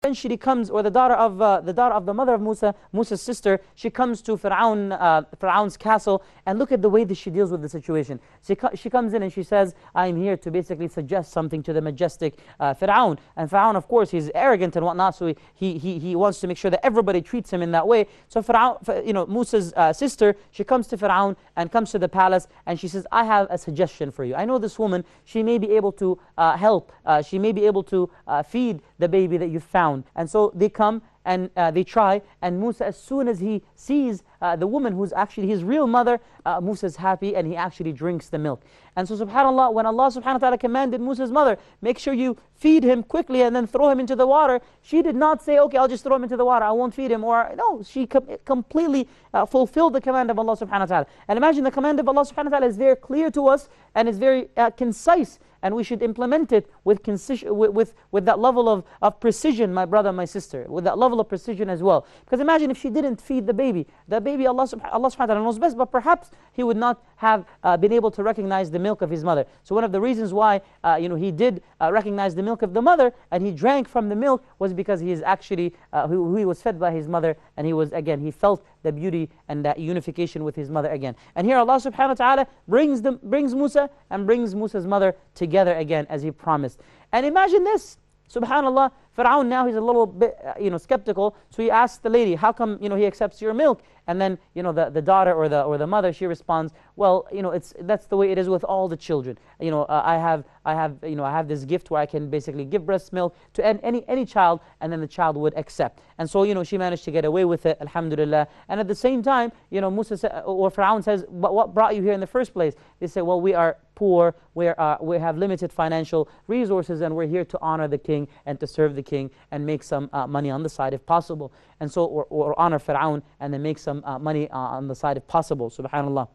eventually comes, or the daughter of the mother of Musa, Musa's sister, she comes to Fir'aun's castle, and look at the way that she deals with the situation. She comes in and she says, I'm here to basically suggest something to the majestic Fir'aun. And Fir'aun, of course, he's arrogant and whatnot, so he wants to make sure that everybody treats him in that way. So Fir'aun, Musa's sister, she comes to Fir'aun and comes to the palace, and she says, I have a suggestion for you. I know this woman, she may be able to help, she may be able to feed the baby that you found. And so they come and they try, and Musa, as soon as he sees the woman who's actually his real mother, Musa's happy and he actually drinks the milk. And so subhanAllah, when Allah subhanahu wa ta'ala commanded Musa's mother, make sure you feed him quickly and then throw him into the water, she did not say, okay, I'll just throw him into the water, I won't feed him. Or no, she completely fulfilled the command of Allah subhanahu wa ta'ala. And imagine, the command of Allah subhanahu wa ta'ala is very clear to us and is very concise, and we should implement it with that level of precision, my brother, my sister, with that level of precision as well. Because imagine if she didn't feed the baby Allah subhanahu wa ta'ala knows best, but perhaps he would not have been able to recognize the milk of his mother. So one of the reasons why he did recognize the milk of the mother, and he drank from the milk, was because he is actually, he was fed by his mother, and he felt the beauty and that unification with his mother again. And here Allah subhanahu wa ta'ala brings Musa and brings Musa's mother together again, as he promised. And imagine this, subhanAllah, Fir'aun now, he's a little bit skeptical, so he asks the lady, how come he accepts your milk? And then the daughter or the mother, she responds, well, that's the way it is with all the children. I have this gift where I can basically give breast milk to any child, and then the child would accept. And so she managed to get away with it, alhamdulillah. And at the same time, Musa or Fir'aun says, but what brought you here in the first place? They say, well, we are poor, we have limited financial resources, and we're here to honor the king and to serve the king and make some money on the side if possible. And so, or honor Fir'aun and then make some money on the side if possible, subhanAllah.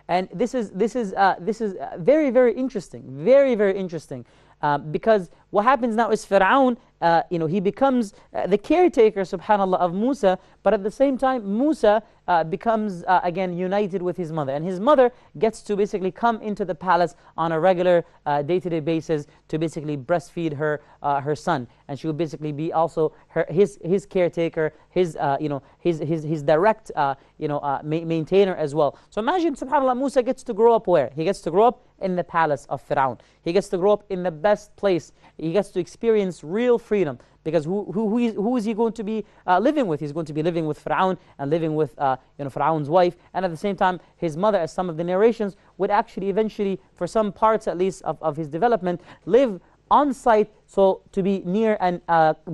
And this is very, very interesting, very, very interesting. Because what happens now is Fir'aun, he becomes the caretaker, subhanAllah, of Musa, but at the same time, Musa becomes, again, united with his mother. And his mother gets to basically come into the palace on a regular, day-to-day basis to basically breastfeed her son. And she would basically be also his caretaker, his direct, maintainer as well. So imagine, subhanAllah, Musa gets to grow up where? He gets to grow up in the palace of Fir'aun. He gets to grow up in the best place. He gets to experience real freedom. Because who is he going to be living with? He's going to be living with Fir'aun and living with Fir'aun's wife. And at the same time, his mother, as some of the narrations, would actually eventually, for some parts at least of his development, live on site, so to be near and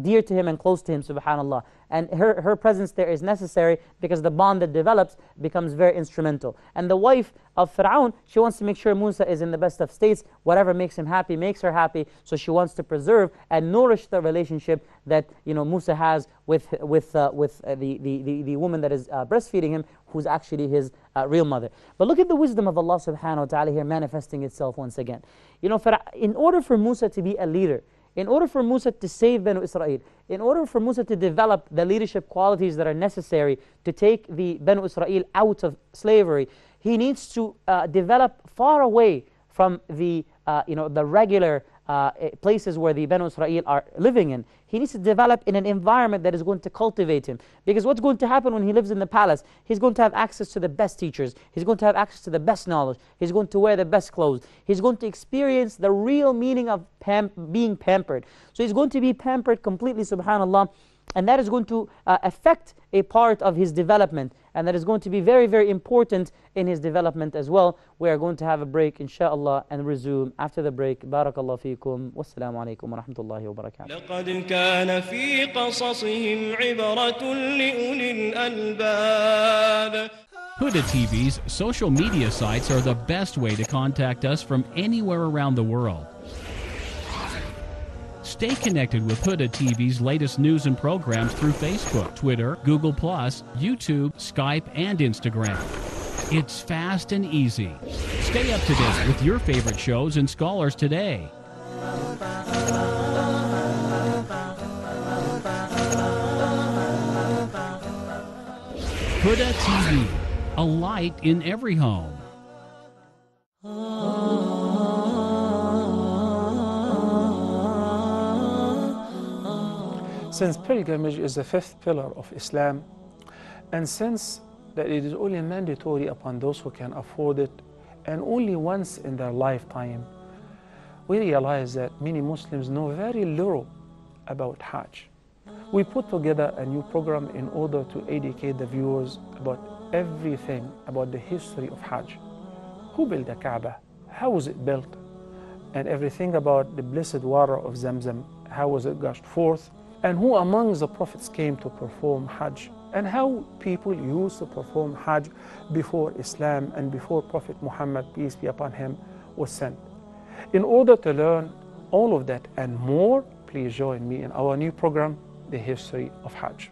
dear to him and close to him, subhanAllah. And her presence there is necessary because the bond that develops becomes very instrumental. And the wife of Fir'aun, she wants to make sure Musa is in the best of states. Whatever makes him happy makes her happy. So she wants to preserve and nourish the relationship that Musa has with the woman that is breastfeeding him, who's actually his real mother. But look at the wisdom of Allah subhanahu wa ta'ala here manifesting itself once again. In order for Musa to be a leader, in order for Musa to save Banu Israel, in order for Musa to develop the leadership qualities that are necessary to take the Banu Israel out of slavery, he needs to develop far away from the regular places where the Banu Israel are living in. He needs to develop in an environment that is going to cultivate him. Because what's going to happen when he lives in the palace? He's going to have access to the best teachers. He's going to have access to the best knowledge. He's going to wear the best clothes. He's going to experience the real meaning of being pampered. So he's going to be pampered completely, subhanAllah. And that is going to affect a part of his development. And that is going to be very, very important in his development as well. We are going to have a break, inshaAllah, and resume after the break. Barakallahu feekum. Wassalamu alaikum wa rahmatullahi wa barakatuh. لقد كان في قصصهم عبرة لأولي الألباب. Huda TV's social media sites are the best way to contact us from anywhere around the world. Stay connected with Huda TV's latest news and programs through Facebook, Twitter, Google+, YouTube, Skype, and Instagram. It's fast and easy. Stay up to date with your favorite shows and scholars today. Huda TV, a light in every home. Since pilgrimage is the fifth pillar of Islam, and since that it is only mandatory upon those who can afford it, and only once in their lifetime, we realize that many Muslims know very little about Hajj. We put together a new program in order to educate the viewers about everything about the history of Hajj. Who built the Kaaba? How was it built? And everything about the blessed water of Zamzam, how was it gushed forth? And who amongst the prophets came to perform Hajj? And how people used to perform Hajj before Islam and before Prophet Muhammad, peace be upon him, was sent. In order to learn all of that and more, please join me in our new program, The History of Hajj.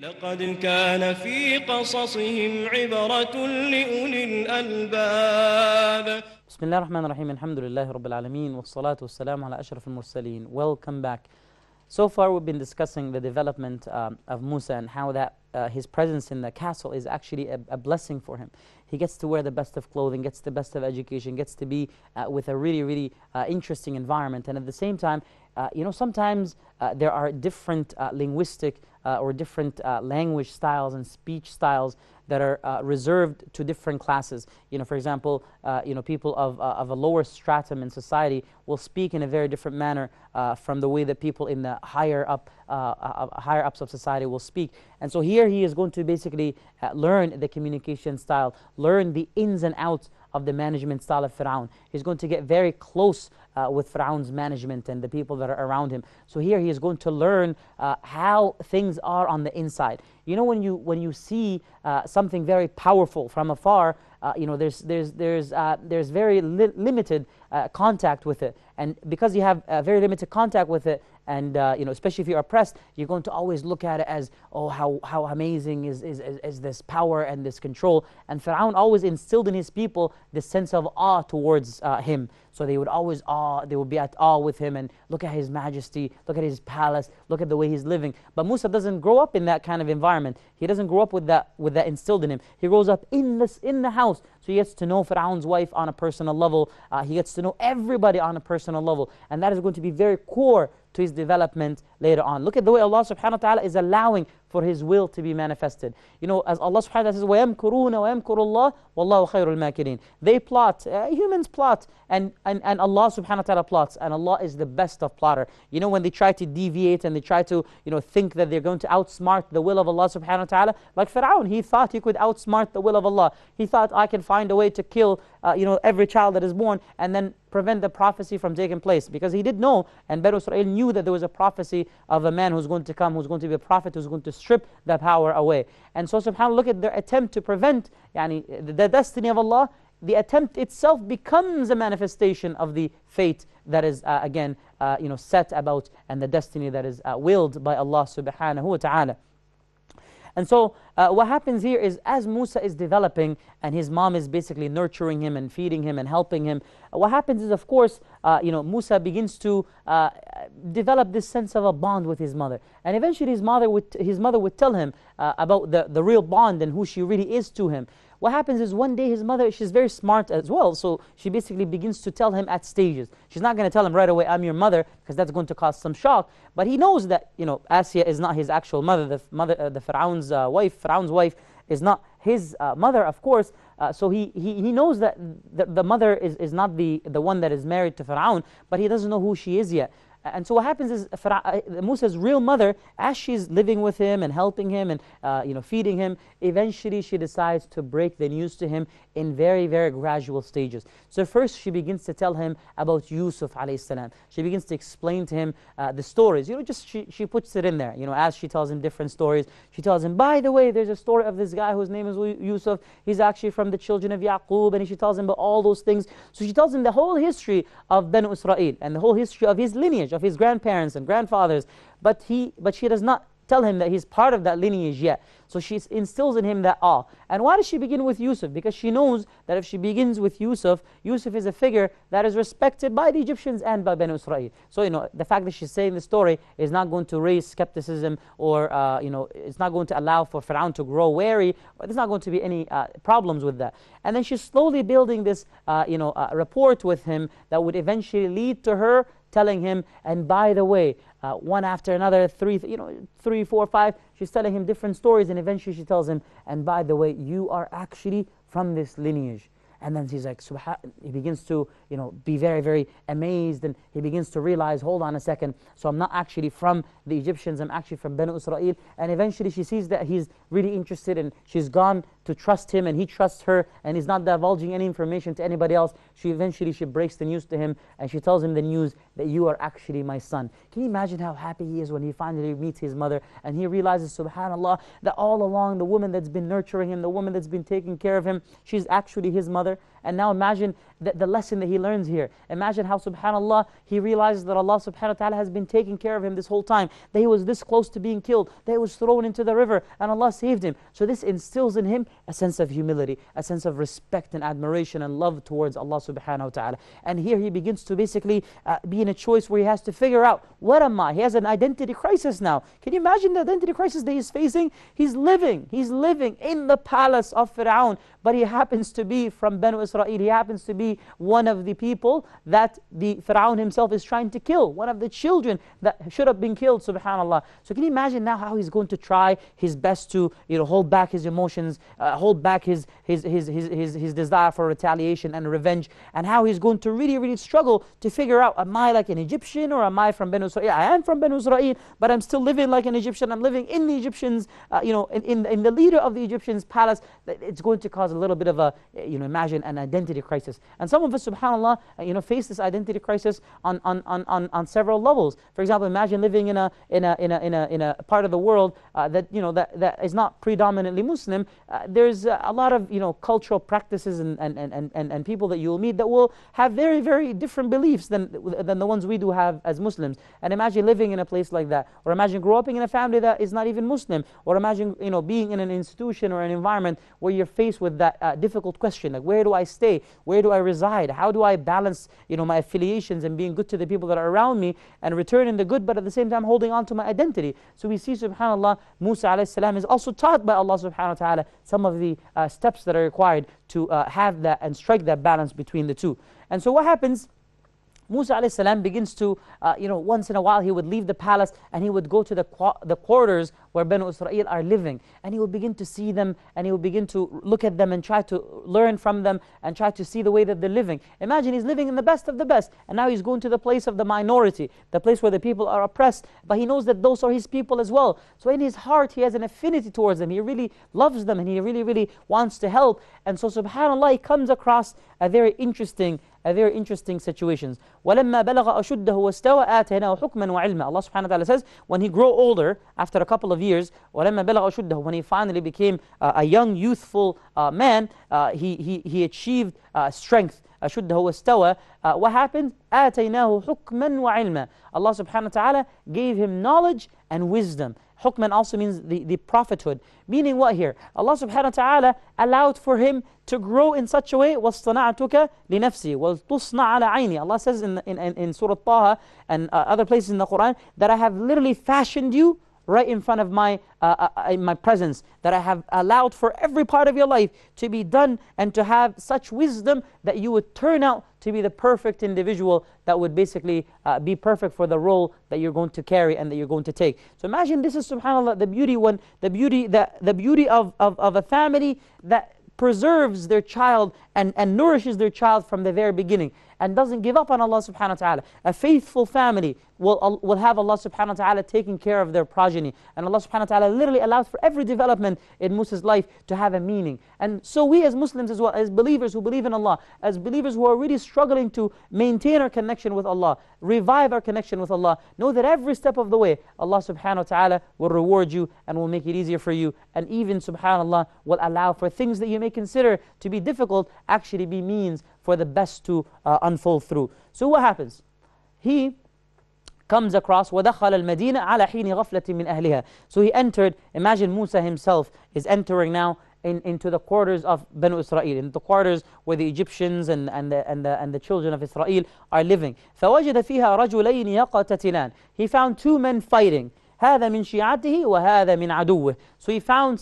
لقد كان في قصصهم عبرة لأولي الألباب. بسم الله الرحمن الرحيم. الحمد لله رب العالمين والصلاة والسلام على أشرف المرسلين. Welcome back. So far we've been discussing the development of Musa and how that his presence in the castle is actually a blessing for him. He gets to wear the best of clothing, gets the best of education, gets to be with a really interesting environment. And at the same time, sometimes there are different linguistic or different language styles and speech styles that are reserved to different classes. For example, people of a lower stratum in society will speak in a very different manner from the way that people in the higher ups of society will speak. And so here he is going to basically learn the communication style, learn the ins and outs of the management style of Fir'aun. He's going to get very close with Fir'aun's management and the people that are around him. So here he is going to learn how things are on the inside. When you see something very powerful from afar, there's very limited contact with it, and because you have very limited contact with it, and especially if you're oppressed, you're going to always look at it as, oh, how amazing is this power and this control. And Fir'aun always instilled in his people this sense of awe towards him. So they would be at awe with him and look at his majesty, look at his palace, look at the way he's living. But Musa doesn't grow up in that kind of environment. He doesn't grow up with that instilled in him. He grows up in the house. So he gets to know Fir'aun's wife on a personal level. He gets to know everybody on a personal level. And that is going to be very core to his development later on. Look at the way Allah subhanahu wa ta'ala is allowing for His will to be manifested. As Allah subhanahu wa ta'ala says, وَيَمْكُرُونَ وَيَمْكُرُ اللَّهُ وَاللَّهُ خَيْرُ الْمَاكِرِينَ. They plot, humans plot, and Allah subhanahu wa ta'ala plots, and Allah is the best of plotter. When they try to deviate and they try to think that they're going to outsmart the will of Allah subhanahu wa ta'ala, like Fir'aun, he thought he could outsmart the will of Allah. He thought, I can find a way to kill every child that is born and then prevent the prophecy from taking place, because he did know, and Banu Israel knew that there was a prophecy of a man who's going to come, who's going to be a prophet, who's going to strip the power away. And so subhanAllah, look at their attempt to prevent the destiny of Allah. The attempt itself becomes a manifestation of the fate that is again set about, and the destiny that is willed by Allah subhanahu wa ta'ala. And so what happens here is, as Musa is developing and his mom is basically nurturing him and feeding him and helping him, what happens is, of course, Musa begins to develop this sense of a bond with his mother. And eventually his mother would tell him about the real bond and who she really is to him. What happens is, one day his mother, she's very smart as well, so she basically begins to tell him at stages. She's not going to tell him right away, I'm your mother, because that's going to cause some shock. But he knows that Asya is not his actual mother. The Fir'aun's wife is not his mother, of course. So he knows that the mother is not the one that is married to Fir'aun, but he doesn't know who she is yet. And so what happens is, Musa's real mother, as she's living with him and helping him and feeding him, eventually she decides to break the news to him in very gradual stages. So first she begins to tell him about Yusuf alayhi salam. She begins to explain to him the stories. She puts it in there. As she tells him different stories, she tells him, by the way, there's a story of this guy whose name is Yusuf. He's actually from the children of Yaqub, and she tells him about all those things. So she tells him the whole history of Banu Israel and the whole history of his lineage, of his grandparents and grandfathers. But she does not tell him that he's part of that lineage yet. So she instills in him that awe. And why does she begin with Yusuf? Because she knows that if she begins with Yusuf, Yusuf is a figure that is respected by the Egyptians and by Banu Israel. So, the fact that she's saying the story is not going to raise skepticism, or, it's not going to allow for Fir'aun to grow wary. There's not going to be any problems with that. And then she's slowly building this, rapport with him that would eventually lead to her telling him, and by the way, one after another, three, 4, 5, she's telling him different stories, and eventually she tells him, and by the way, you are actually from this lineage. And then he's like, he begins to, be very, very amazed, and he begins to realize, hold on a second, so I'm not actually from the Egyptians, I'm actually from Banu Israel. And eventually she sees that he's really interested, and she's gone to trust him, and he trusts her, and he's not divulging any information to anybody else. She breaks the news to him, and she tells him the news that you are actually my son. Can you imagine how happy he is when he finally meets his mother, and he realizes, subhanAllah, that all along the woman that's been nurturing him, the woman that's been taking care of him, she's actually his mother. And now imagine the lesson that he learns here. Imagine how, subhanAllah, he realizes that Allah subhanahu wa ta'ala has been taking care of him this whole time, that he was this close to being killed, that he was thrown into the river, and Allah saved him. So this instills in him a sense of humility, a sense of respect and admiration and love towards Allah subhanahu wa ta'ala. And here he begins to basically be in a choice where he has to figure out, what am I? He has an identity crisis now. Can you imagine the identity crisis that he's facing? He's living in the palace of Fir'aun, but he happens to be from Banu Israel. He happens to be one of the people that the Fir'aun himself is trying to kill, one of the children that should have been killed, subhanAllah. So can you imagine now how he's going to try his best to hold back his emotions, hold back his desire for retaliation and revenge, and how he's going to really, really struggle to figure out, am I like an Egyptian or am I from Banu Israel? I am from Banu Israel, but I'm still living like an Egyptian. I'm living in the Egyptians, in the leader of the Egyptians' palace. It's going to cause a little bit of a, imagine an identity crisis. And some of us, subhanAllah, face this identity crisis on several levels. For example, imagine living in a part of the world that is not predominantly Muslim. There's a lot of cultural practices and people that you will meet that will have very, very different beliefs than the ones we do have as Muslims. And imagine living in a place like that, or imagine growing up in a family that is not even Muslim, or imagine being in an institution or an environment where you're faced with that difficult question, like, where do I stay? Where do I reside? How do I balance my affiliations and being good to the people that are around me and returning the good, but at the same time holding on to my identity? So we see, subhanAllah, Musa alayhi salam is also taught by Allah subhanahu wa ta'ala some of the steps that are required to have that and strike that balance between the two. And so what happens? Musa alayhi salam begins to, once in a while he would leave the palace and he would go to the quarters where Banu Israel are living, and he would begin to see them, and he would begin to look at them and try to learn from them and try to see the way that they're living. Imagine he's living in the best of the best, and now he's going to the place of the minority, the place where the people are oppressed, but he knows that those are his people as well. So in his heart he has an affinity towards them. He really loves them, and he really, really wants to help. And so subhanAllah, he comes across a very interesting situations. وَلَمَّا بَلَغَ أَشُدَّهُ وَاسْتَوَى آتَيْنَاهُ حُكْمًا وَعِلْمًا. Allah subhanahu wa ta'ala says, when he grew older, after a couple of years, وَلَمَّا بَلَغَ أَشُدَّهُ, when he finally became a young, youthful man, he achieved strength. أَشُدَّهُ وَاسْتَوَى. What happened? آتَيْنَاهُ حُكْمًا وَعِلْمًا. Allah subhanahu wa ta'ala gave him knowledge and wisdom. Hukman also means the prophethood. Meaning what here? Allah subhanahu wa ta'ala allowed for him to grow in such a way, وَاصْطَنَعْتُكَ لِنَفْسِي وَلْتُصْنَعَ عَلَى عَيْنِي. Allah says in Surah Taha and other places in the Qur'an that I have literally fashioned you right in front of my presence, that I have allowed for every part of your life to be done and to have such wisdom that you would turn out to be the perfect individual that would basically be perfect for the role that you're going to carry and that you're going to take. So imagine, this is subhanAllah the beauty of a family that preserves their child and nourishes their child from the very beginning and doesn't give up on Allah subhanahu wa ta'ala. A faithful family will have Allah subhanahu wa ta'ala taking care of their progeny. And Allah subhanahu wa ta'ala literally allows for every development in Musa's life to have a meaning. And so we as Muslims as well, as believers who believe in Allah, as believers who are really struggling to maintain our connection with Allah, revive our connection with Allah, know that every step of the way, Allah subhanahu wa ta'ala will reward you and will make it easier for you. And even, subhanAllah, will allow for things that you may consider to be difficult actually be means for the best to unfold through. So what happens? He comes across وَدَخَلَ الْمَدِينَ عَلَى حِينِ غَفْلَةٍ مِنْ أَهْلِهَا. So he entered, imagine Musa himself is entering now into the quarters of Banu Israel, in the quarters where the Egyptians and the children of Israel are living. فَوَجَدَ فِيهَا رَجُلَيْنِ يَقَتَتِلَانِ. He found two men fighting. هَذَا مِنْ شِيعَتِهِ وَهَذَا مِنْ عَدُوِّهِ. So he found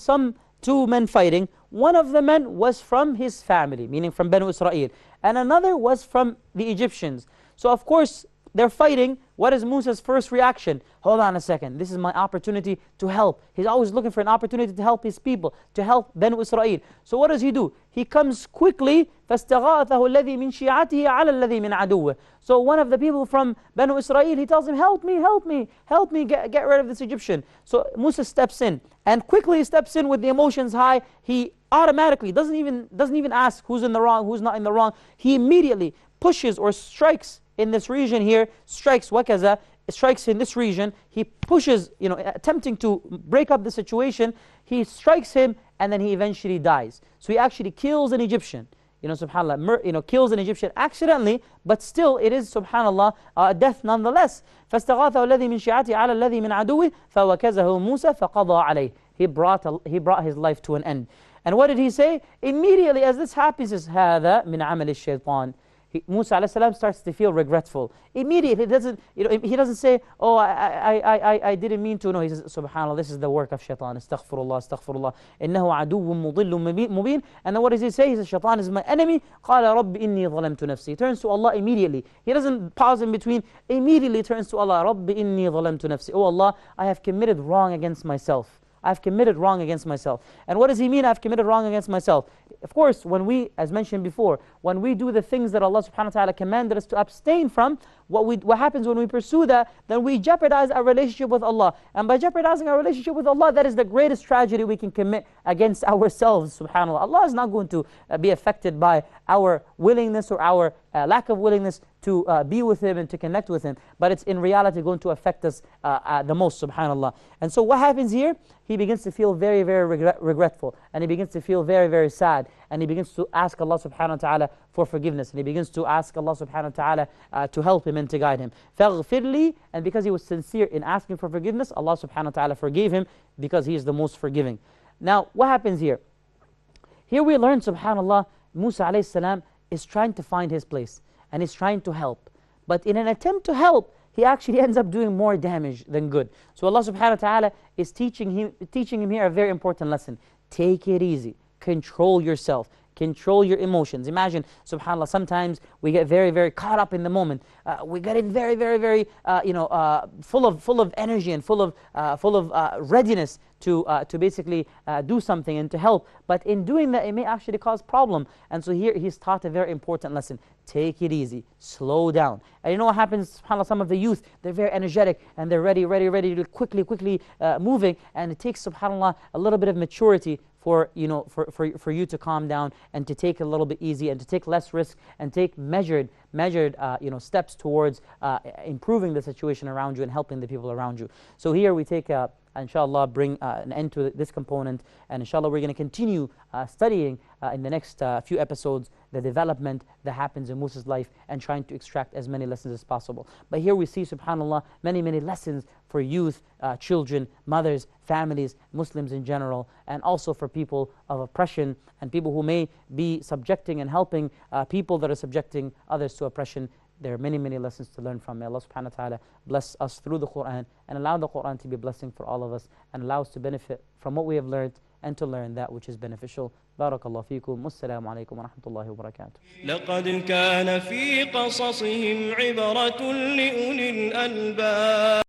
two men fighting. One of the men was from his family, meaning from Banu Israel, and another was from the Egyptians. So of course, they're fighting. What is Musa's first reaction? Hold on a second, this is my opportunity to help. He's always looking for an opportunity to help his people, to help Banu Israel. So what does he do? He comes quickly, فَاسْتَغَاثَهُ الَّذِي مِنْ شِيعَتِهِ عَلَى الَّذِي مِنْ عَدُوِّهِ. So one of the people from Banu Israel, he tells him, help me, help me, help me get rid of this Egyptian. So Musa steps in, and quickly steps in with the emotions high. He automatically, doesn't even ask who's in the wrong, who's not in the wrong. He immediately pushes or strikes in this region here, strikes wakaza, strikes in this region. He pushes, attempting to break up the situation. He strikes him, and then he eventually dies. So he actually kills an Egyptian. SubhanAllah, kills an Egyptian accidentally, but still it is, SubhanAllah, death nonetheless. فَاسْتَغَاثَهُ الَّذِي مِنْ شِيعَتِهِ عَلَى الَّذِي مِنْ عَدُوِّهِ فَوَكَزَهُ مُوسَى فَقَضَى عَلَيْهِ. He brought his life to an end. And what did he say? Immediately as this happens, he says, هَذَا مِنْ عَمَلِ الشَّيْطَانِ. Musa alayhi salam starts to feel regretful. Immediately, he doesn't say, oh, I didn't mean to. No, he says, subhanallah, this is the work of shaitan. Astaghfirullah, astaghfirullah. إِنَّهُ عَدُوٌّ مُضِلٌّ مُبِينٌ. And then what does he say? He says, shaitan is my enemy. قَالَ رَبِّ إِنِّي ظَلَمْتُ نَفْسِي. He turns to Allah immediately. He doesn't pause in between. Immediately turns to Allah. رَبِّ إِنِّي ظَلَمْتُ نَفْسِي. Oh Allah, I have committed wrong against myself. I've committed wrong against myself. And what does he mean, I've committed wrong against myself? Of course, when we, as mentioned before, when we do the things that Allah subhanahu wa ta'ala commanded us to abstain from, what happens when we pursue that, then we jeopardize our relationship with Allah. And by jeopardizing our relationship with Allah, that is the greatest tragedy we can commit against ourselves, subhanAllah. Allah is not going to be affected by our willingness or our lack of willingness to be with Him and to connect with Him, but it's in reality going to affect us the most, subhanAllah. And so what happens here? He begins to feel very, very regretful, and he begins to feel very, very sad, and he begins to ask Allah subhanahu wa ta'ala for forgiveness, and he begins to ask Allah subhanahu wa ta'ala to help him and to guide him. فَاغْفِرْ لِي. And because he was sincere in asking for forgiveness, Allah subhanahu wa ta'ala forgave him, because He is the most forgiving. Now, what happens here? Here we learn, subhanAllah, Musa alayhi salam is trying to find his place, and he's trying to help. But in an attempt to help, he actually ends up doing more damage than good. So Allah subhanahu wa ta'ala is teaching him here a very important lesson. Take it easy. Control yourself. Control your emotions. Imagine, subhanAllah, sometimes we get very, very caught up in the moment. We get in very, very, very, full of energy and full of readiness to basically do something and to help. But in doing that, it may actually cause problem. And so here he's taught a very important lesson. Take it easy. Slow down. And you know what happens, subhanAllah, some of the youth, they're very energetic and they're ready to quickly moving. And it takes, subhanAllah, a little bit of maturity for you to calm down and to take it a little bit easy and to take less risk and take measured steps towards improving the situation around you and helping the people around you. So here we take inshallah bring an end to this component, and inshallah we're going to continue studying in the next few episodes the development that happens in Musa's life and trying to extract as many lessons as possible. But here we see, subhanAllah, many lessons for youth, children, mothers, families, Muslims in general, and also for people of oppression and people who may be subjecting and helping people that are subjecting others to oppression. There are many lessons to learn from. May Allah subhanahu wa ta'ala bless us through the Qur'an and allow the Qur'an to be a blessing for all of us and allow us to benefit from what we have learned and to learn that which is beneficial. Barakallahu feekum. Wassalamu alaikum wa rahmatullahi wa barakatuh. لقد كان في قصصهم عبرة لأولي الألباب.